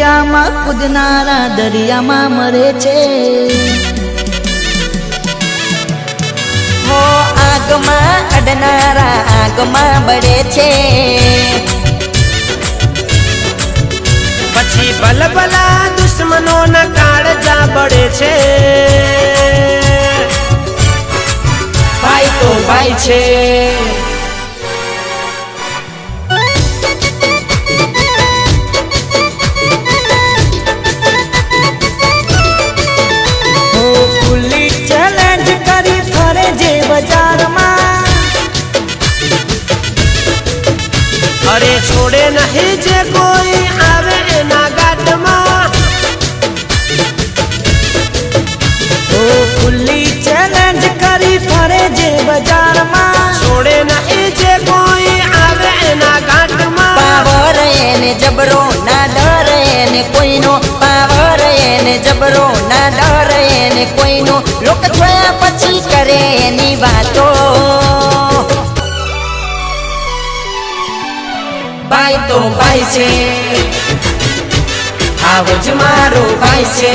દરિયામાં કૂદનારા દરિયામાં મરે છે હો આગમાં અડનારા આગમાં બળે છે પછી બલબલા દુશ્મનોના કાળજા બળે છે ભાઈ તો ભાઈ છે अरे छोड़े नहीं जे कोई आवे एना घाट में ओ खुली चैलेंज करी फरे जे बाजार में छोड़े नहीं जे कोई आवे एना घाट में पावर एने जबरो ना डर एने कोईनो पावर एने जबरो ना डर एने कोईनो लोक जोया पछी करे एनी वातो भाई तो भाई छे आवज मारो भाई छे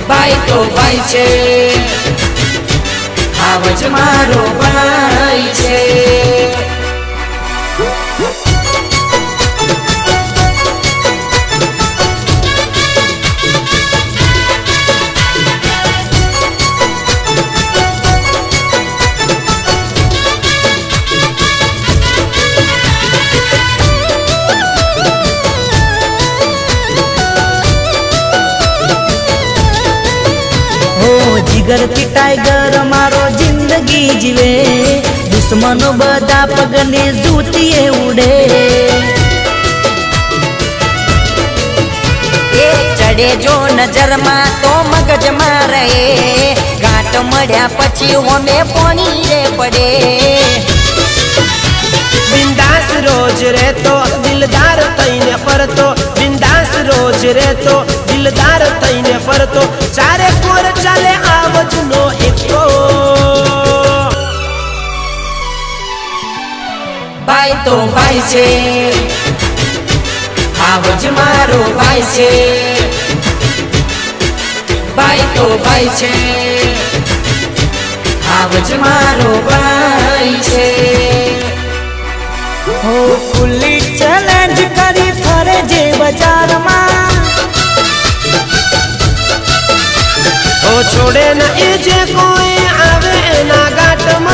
भाई तो भाई छे आवज मारो भाई छे जिगर की टाइगर मारो जिंदगी जीवे दुश्मनों बदा पगने जूतिए उड़े चढ़े जो नजर मा तो मगज में रहे घाट मड़्या पछी होमे पानी रे पड़े बिंदास रोज रे तो दिलदार तईने फरतो बिंदास रोज रे तो दिलदार तईने फरतो चारे कोर चले आवज नो एको भाई तो भाई छे आवज मारो भाई छे भाई तो भाई छे आवज मारो भाई छे हो खुली चैलेंज करी फरे जे बाजार में ओ छोड़े नहीं जे कोई आवे ना घाट में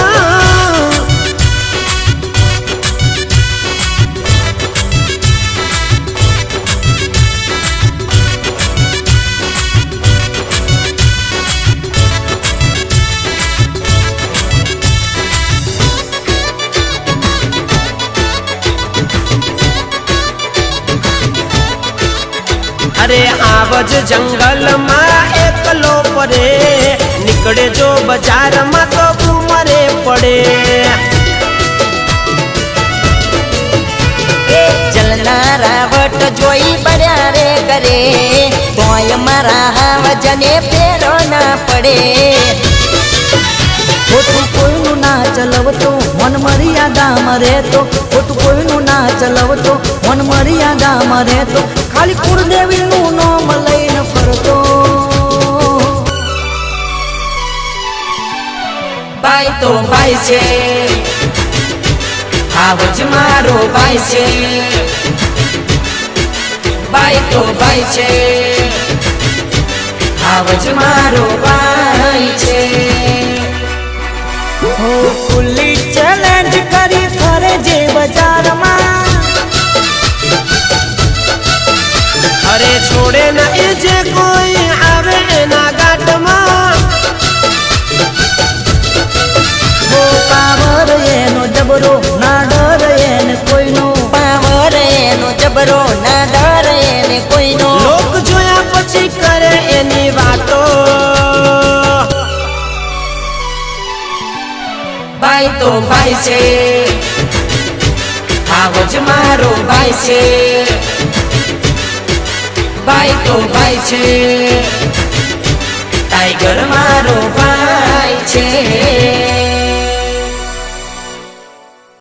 अरे आवज जंगल में एकलो पड़े निकले जो बाजार में तो घूमरे पड़े जलनारा वट जोई बड़्या रे करे तोय मारा वजने फेरो ना पड़े खोटू कोईनु ना चलवतो मन मर्यादा मरे तो खोटू कोईनु ना चलवतो मन मर्यादा मरे तो खाली कुलदेवी नु नाम लईने फरतो भाई तो भाई छे आवज मारो भाई छे भाई तो भाई छे आवज मारो भाई छे हो खुली चैलेंज करी फरे जे बाजार में अरे छोड़े नहीं जे कोई आवे ना घाट में वो पावर एनो जबरो ना डर एने कोईनो पावर एनो जबरो ना डर एने कोईनो लोक जोया पछी करे एनी वातो भाई तो भाई छे आवज मारो भाई छे भाई तो भाई छे टाइगर मारो भाई छे।